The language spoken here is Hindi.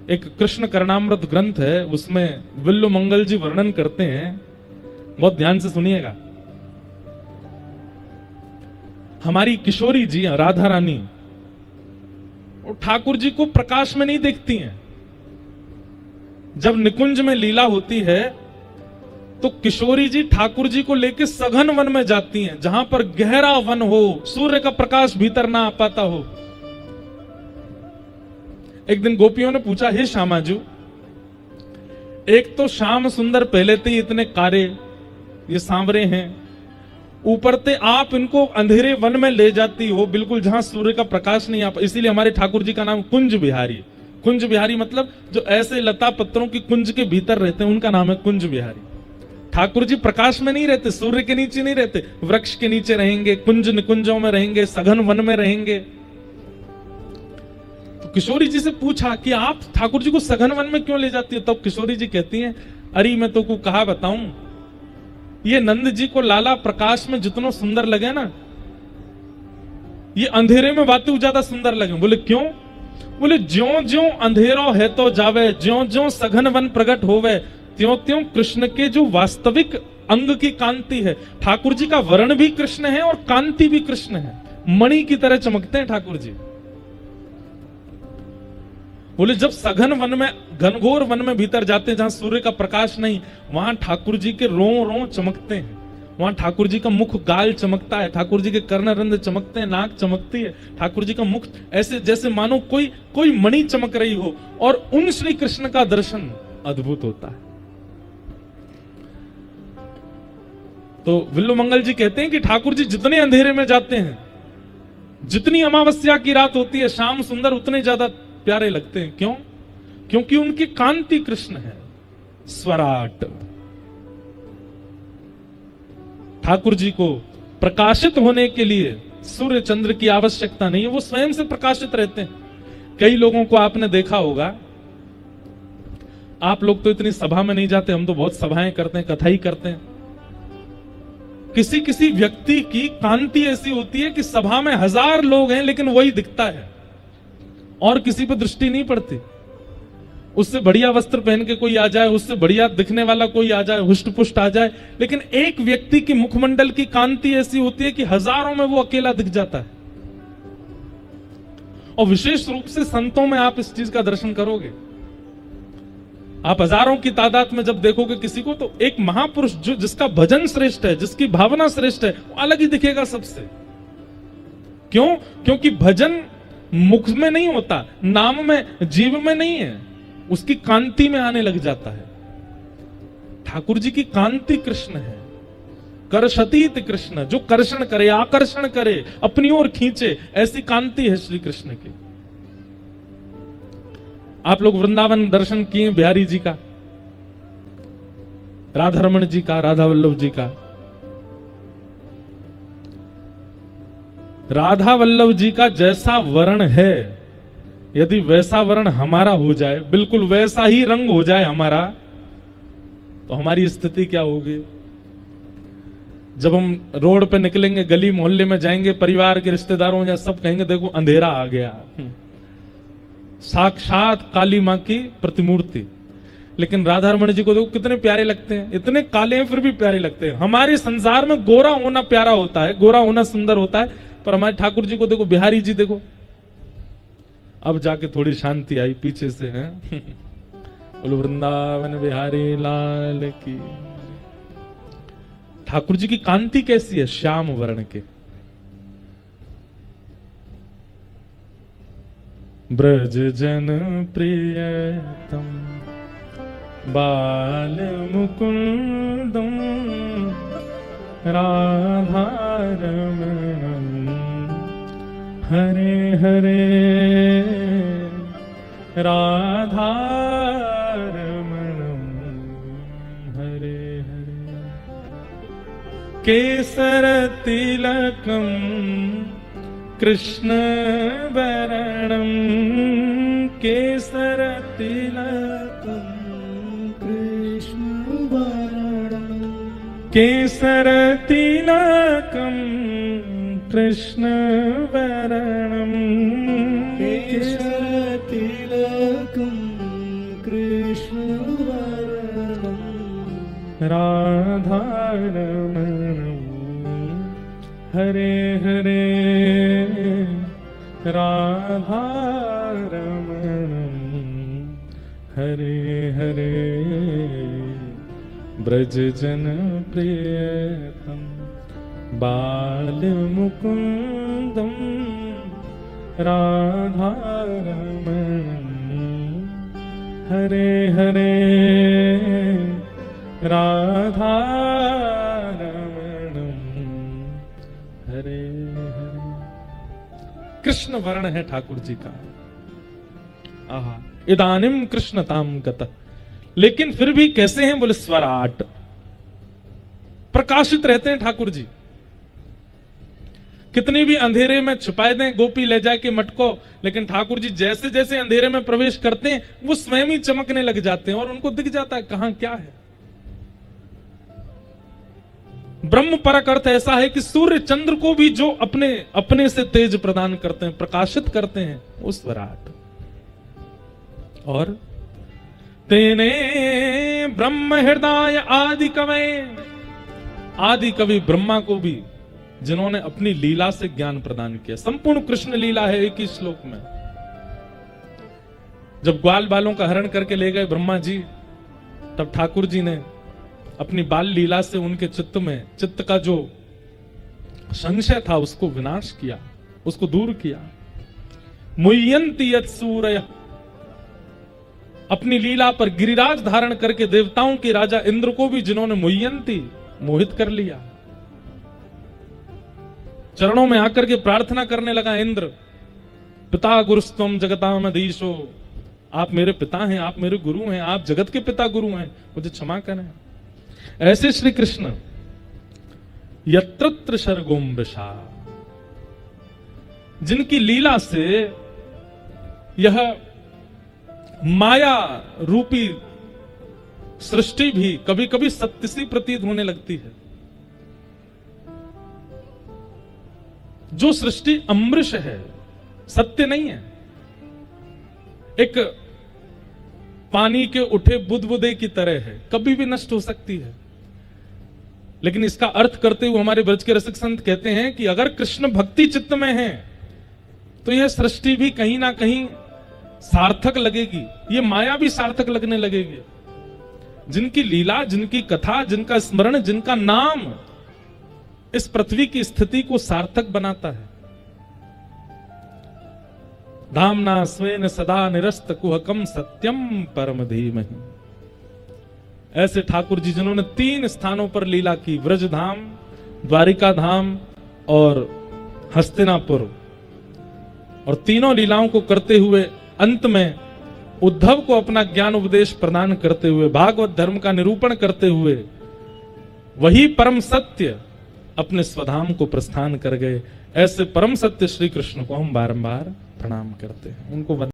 एक कृष्ण करणामृत ग्रंथ है, उसमें विल्लु मंगल जी वर्णन करते हैं, बहुत ध्यान से सुनिएगा। हमारी किशोरी जी राधा रानी और ठाकुर जी को प्रकाश में नहीं देखती हैं। जब निकुंज में लीला होती है तो किशोरी जी ठाकुर जी को लेकर सघन वन में जाती हैं, जहां पर गहरा वन हो, सूर्य का प्रकाश भीतर ना आ पाता हो। एक दिन गोपियों ने पूछा, हे श्यामाजू, एक तो श्याम सुंदर पहले थे इतने कारे, ये सांवरे हैं, ऊपर से आप इनको अंधेरे वन में ले जाती हो, बिल्कुल जहां सूर्य का प्रकाश नहीं आ पाता। इसीलिए हमारे ठाकुर जी का नाम कुंज बिहारी। कुंज बिहारी मतलब जो ऐसे लता पत्रों की कुंज के भीतर रहते हैं, उनका नाम है कुंज बिहारी। ठाकुर जी प्रकाश में नहीं रहते, सूर्य के नीचे नहीं रहते, वृक्ष के नीचे रहेंगे, कुंज निकुंजों में रहेंगे, सघन वन में रहेंगे। तो किशोरी जी से पूछा कि आप ठाकुर जी को सघन वन में क्यों ले जाती हो? तब किशोरी जी कहती हैं, अरे मैं तो को कहा बताऊं, ये नंद जी को लाला प्रकाश में जितना सुंदर लगे ना, ये अंधेरे में बातें ज्यादा सुंदर लगे। बोले क्यों? बोले ज्यों ज्यों अंधेरो है तो जावे, ज्यों ज्यों सघन वन प्रकट होवे, त्यों त्यों कृष्ण के जो वास्तविक अंग की कांति है। ठाकुर जी का वर्ण भी कृष्ण है और कांति भी कृष्ण है, मणि की तरह चमकते हैं ठाकुर जी। बोले जब सघन वन में, घनघोर वन में भीतर जाते हैं जहां सूर्य का प्रकाश नहीं, वहां ठाकुर जी के रों रों चमकते हैं, वहां ठाकुर जी का मुख गाल चमकता है, ठाकुर जी के कर्णरंध्र चमकते हैं, नाक चमकती है, ठाकुर जी का मुख ऐसे जैसे मानो कोई मणि चमक रही हो, और उन श्री कृष्ण का दर्शन अद्भुत होता है। तो विल्लु मंगल जी कहते हैं कि ठाकुर जी जितने अंधेरे में जाते हैं, जितनी अमावस्या की रात होती है, श्याम सुंदर उतने ज्यादा प्यारे लगते हैं। क्यों? क्योंकि उनकी कांति कृष्ण है, स्वराट। ठाकुर जी को प्रकाशित होने के लिए सूर्य चंद्र की आवश्यकता नहीं है, वो स्वयं से प्रकाशित रहते हैं। कई लोगों को आपने देखा होगा, आप लोग तो इतनी सभा में नहीं जाते, हम तो बहुत सभाएं करते हैं, कथा ही करते हैं। किसी किसी व्यक्ति की कांति ऐसी होती है कि सभा में 1000 लोग हैं लेकिन वही दिखता है, और किसी पर दृष्टि नहीं पड़ती। उससे बढ़िया वस्त्र पहन के कोई आ जाए, उससे बढ़िया दिखने वाला कोई आ जाए, हुष्ट पुष्ट आ जाए, लेकिन एक व्यक्ति की मुखमंडल की कांति ऐसी होती है कि हजारों में वो अकेला दिख जाता है। और विशेष रूप से संतों में आप इस चीज का दर्शन करोगे। आप हजारों की तादाद में जब देखोगे किसी को, तो एक महापुरुष जो जिसका भजन श्रेष्ठ है, जिसकी भावना श्रेष्ठ है, वो अलग ही दिखेगा सबसे। क्यों? क्योंकि भजन मुख में नहीं होता, नाम में, जीव में नहीं है, उसकी कांति में आने लग जाता है। ठाकुर जी की कांति कृष्ण है, कर्षतीत कृष्ण, जो कर्षण करे, आकर्षण करे, अपनी ओर खींचे, ऐसी कांति है श्री कृष्ण की। आप लोग वृंदावन दर्शन किए बिहारी जी का, राधा रमण जी का, राधा वल्लभ जी का। राधा वल्लभ जी का जैसा वर्ण है, यदि वैसा वर्ण हमारा हो जाए, बिल्कुल वैसा ही रंग हो जाए हमारा, तो हमारी स्थिति क्या होगी? जब हम रोड पे निकलेंगे, गली मोहल्ले में जाएंगे, परिवार के रिश्तेदारों या सब कहेंगे देखो अंधेरा आ गया। साक्षात काली मां की प्रतिमूर्ति। लेकिन राधा रमण जी को देखो कितने प्यारे लगते हैं, इतने काले हैं फिर भी प्यारे लगते हैं। हमारे संसार में गोरा होना प्यारा होता है, गोरा होना सुंदर होता है, पर हमारे ठाकुर जी को देखो, बिहारी जी देखो, अब जाके थोड़ी शांति आई पीछे से, है। बोलो वृंदावन बिहारी लाल की। ठाकुर जी की कांति कैसी है? श्याम वर्ण के। ब्रज जन प्रियतम बाल मुकुंदम राधा रमणम हरे हरे राधा रमणम हरे हरे। केसर तिलकम कृष्ण वरणम, केसर तिलकम कृष्ण वरणम, केसर तिलकम कृष्ण वरणम, केसर तिलकम कृष्ण वरणम राधारमणम हरे हरे राधारमणम हरे हरे ब्रज जन प्रियतम बाल मुकुंदम राधारमणम हरे हरे राधारमणम हरे हरे। कृष्ण वर्ण है ठाकुर जी का। आहा इदानिम कृष्णताम गतः। लेकिन फिर भी कैसे हैं? बोले स्वराट, प्रकाशित रहते हैं ठाकुर जी। कितनी भी अंधेरे में छुपाए दें गोपी ले जाके मटको, लेकिन ठाकुर जी जैसे जैसे अंधेरे में प्रवेश करते हैं वो स्वयं ही चमकने लग जाते हैं और उनको दिख जाता है कहां क्या है। ब्रह्म परक अर्थ ऐसा है कि सूर्य चंद्र को भी जो अपने अपने से तेज प्रदान करते हैं, प्रकाशित करते हैं, वो स्वराट। और तेने ब्रह्म हृदय आदि कवि, आदि कवि ब्रह्मा को भी जिन्होंने अपनी लीला से ज्ञान प्रदान किया। संपूर्ण कृष्ण लीला है एक ही श्लोक में। जब ग्वाल बालों का हरण करके ले गए ब्रह्मा जी, तब ठाकुर जी ने अपनी बाल लीला से उनके चित्त का जो संशय था उसको विनाश किया, उसको दूर किया। मुह्यन्ति यत् सूरयः, अपनी लीला पर गिरिराज धारण करके देवताओं के राजा इंद्र को भी जिन्होंने मुह्यन्ति मोहित कर लिया। चरणों में आकर के प्रार्थना करने लगा इंद्र, पिता गुरुस्तम जगतामधीशो, आप मेरे पिता हैं, आप मेरे गुरु हैं, आप जगत के पिता गुरु हैं, मुझे क्षमा करें। ऐसे श्री कृष्ण यत्रत्र शर्गोम वृषा, जिनकी लीला से यह माया रूपी सृष्टि भी कभी कभी सत्य सी प्रतीत होने लगती है। जो सृष्टि अमृष है, सत्य नहीं है, एक पानी के उठे बुदबुदे की तरह है, कभी भी नष्ट हो सकती है। लेकिन इसका अर्थ करते हुए हमारे ब्रज के रसिक संत कहते हैं कि अगर कृष्ण भक्ति चित्त में है तो यह सृष्टि भी कहीं ना कहीं सार्थक लगेगी, ये माया भी सार्थक लगने लगेगी। जिनकी लीला, जिनकी कथा, जिनका स्मरण, जिनका नाम इस पृथ्वी की स्थिति को सार्थक बनाता है। धामना स्वेन सदा निरस्त कुहकम सत्यम परम धीमहि। ऐसे ठाकुर जी जिन्होंने 3 स्थानों पर लीला की, व्रज धाम, द्वारिका धाम और हस्तिनापुर, और तीनों लीलाओं को करते हुए अंत में उद्धव को अपना ज्ञान उपदेश प्रदान करते हुए, भागवत धर्म का निरूपण करते हुए वही परम सत्य अपने स्वधाम को प्रस्थान कर गए। ऐसे परम सत्य श्री कृष्ण को हम बारंबार प्रणाम करते हैं, उनको